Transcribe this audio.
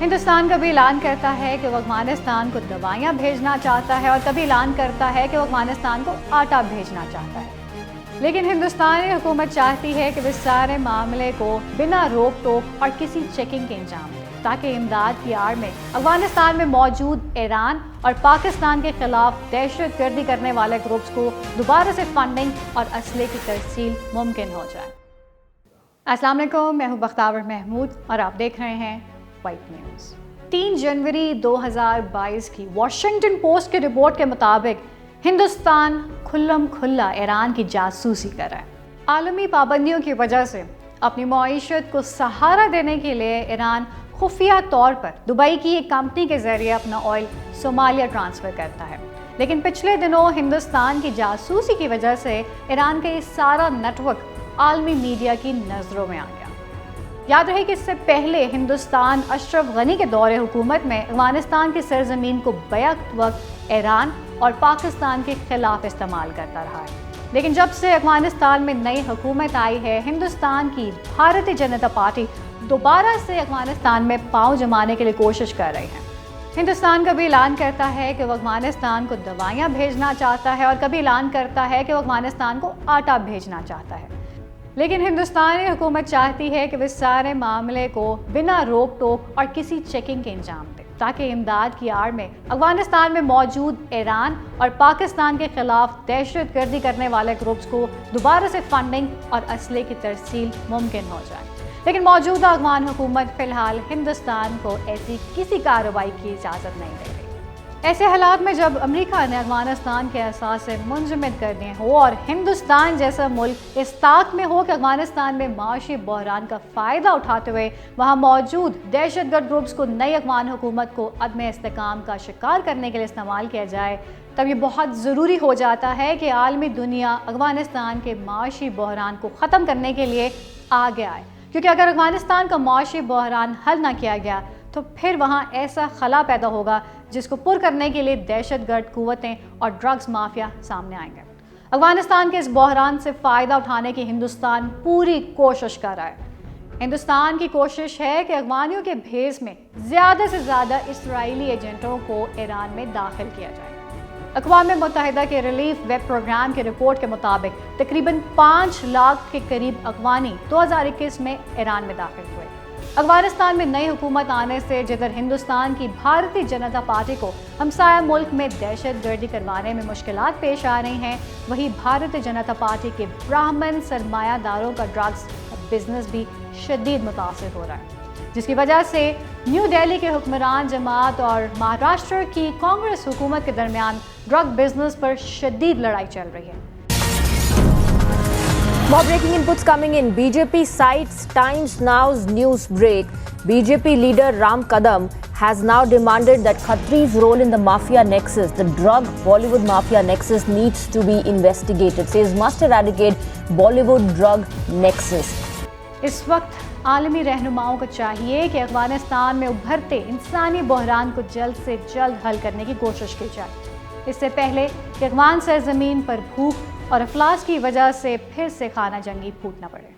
ہندوستان کبھی اعلان کرتا ہے کہ وہ افغانستان کو دوائیاں بھیجنا چاہتا ہے اور کبھی اعلان کرتا ہے کہ وہ افغانستان کو آٹا بھیجنا چاہتا ہے، لیکن ہندوستانی حکومت چاہتی ہے کہ وہ سارے معاملے کو بنا روک ٹوک اور کسی چیکنگ کے انجام دے تاکہ امداد کی آڑ میں افغانستان میں موجود ایران اور پاکستان کے خلاف دہشت گردی کرنے والے گروپس کو دوبارہ سے فنڈنگ اور اسلحے کی ترسیل ممکن ہو جائے۔ السلام علیکم، میں ہوں بختاور محمود اور آپ دیکھ رہے ہیں وائٹ نیوز۔ 3 جنوری 2022 کی واشنگٹن پوسٹ کی رپورٹ کے مطابق ہندوستان کھلم کھلا ایران کی جاسوسی کر رہا ہے۔ عالمی پابندیوں کی وجہ سے اپنی معیشت کو سہارا دینے کے لیے ایران خفیہ طور پر دبئی کی ایک کمپنی کے ذریعے اپنا آئل صومالیہ ٹرانسفر کرتا ہے، لیکن پچھلے دنوں ہندوستان کی جاسوسی کی وجہ سے ایران کا یہ سارا نیٹ ورک عالمی میڈیا کی نظروں میں آ گیا۔ یاد رہے کہ اس سے پہلے ہندوستان اشرف غنی کے دور حکومت میں افغانستان کی سرزمین کو بیک وقت ایران اور پاکستان کے خلاف استعمال کرتا رہا ہے، لیکن جب سے افغانستان میں نئی حکومت آئی ہے، ہندوستان کی بھارتیہ جنتا پارٹی دوبارہ سے افغانستان میں پاؤں جمانے کے لیے کوشش کر رہی ہے۔ ہندوستان کبھی اعلان کرتا ہے کہ وہ افغانستان کو دوائیاں بھیجنا چاہتا ہے اور کبھی اعلان کرتا ہے کہ وہ افغانستان کو آٹا بھیجنا چاہتا ہے، لیکن ہندوستانی حکومت چاہتی ہے کہ وہ سارے معاملے کو بنا روک ٹوک اور کسی چیکنگ کے انجام دے تاکہ امداد کی آڑ میں افغانستان میں موجود ایران اور پاکستان کے خلاف دہشت گردی کرنے والے گروپس کو دوبارہ سے فنڈنگ اور اسلحے کی ترسیل ممکن ہو جائے، لیکن موجودہ افغان حکومت فی الحال ہندوستان کو ایسی کسی کارروائی کی اجازت نہیں دے رہی۔ ایسے حالات میں جب امریکہ نے افغانستان کے اثاثے منجمد کر دیے ہوں اور ہندوستان جیسا ملک اس طاق میں ہو کہ افغانستان میں معاشی بحران کا فائدہ اٹھاتے ہوئے وہاں موجود دہشت گرد گروپس کو نئی افغان حکومت کو عدم استحکام کا شکار کرنے کے لیے استعمال کیا جائے، تب یہ بہت ضروری ہو جاتا ہے کہ عالمی دنیا افغانستان کے معاشی بحران کو ختم کرنے کے لیے آگے آئے، کیونکہ اگر افغانستان کا معاشی بحران حل نہ کیا گیا تو پھر وہاں ایسا خلا پیدا ہوگا جس کو پر کرنے کے لیے دہشت گرد قوتیں اور ڈرگز مافیا سامنے آئیں گے۔ افغانستان کے اس بحران سے فائدہ اٹھانے کی ہندوستان پوری کوشش کر رہا ہے۔ ہندوستان کی کوشش ہے کہ افغانیوں کے بھیس میں زیادہ سے زیادہ اسرائیلی ایجنٹوں کو ایران میں داخل کیا جائے۔ اقوام متحدہ کے ریلیف ویب پروگرام کی رپورٹ کے مطابق تقریباً 5 لاکھ کے قریب افغانی 2021 میں ایران میں داخل ہوئے۔ افغانستان میں نئی حکومت آنے سے جدھر ہندوستان کی بھارتیہ جنتا پارٹی کو ہمسایہ ملک میں دہشت گردی کروانے میں مشکلات پیش آ رہی ہیں، وہی بھارتیہ جنتا پارٹی کے براہمن سرمایہ داروں کا ڈرگز بزنس بھی شدید متاثر ہو رہا ہے، جس کی وجہ سے نیو دہلی کے حکمران جماعت اور مہاراشٹر کی کانگریس حکومت کے درمیان ڈرگ بزنس پر شدید لڑائی چل رہی ہے۔ More breaking inputs coming in. BJP cites Times Now's news break. BJP leader Ram Kadam has now demanded that Khatri's role in the mafia nexus, the drug Bollywood mafia nexus, needs to be investigated. Says must eradicate Bollywood drug nexus. اس وقت عالمی رہنماؤں کو چاہیے کہ افغانستان میں ابھرتے انسانی بحران کو جلد سے جلد حل کرنے کی کوشش کی جائے، اس سے پہلے کہ افغان سرزمین پر بھوک اور افلاس کی وجہ سے پھر سے خانہ جنگی پھوٹنا پڑے۔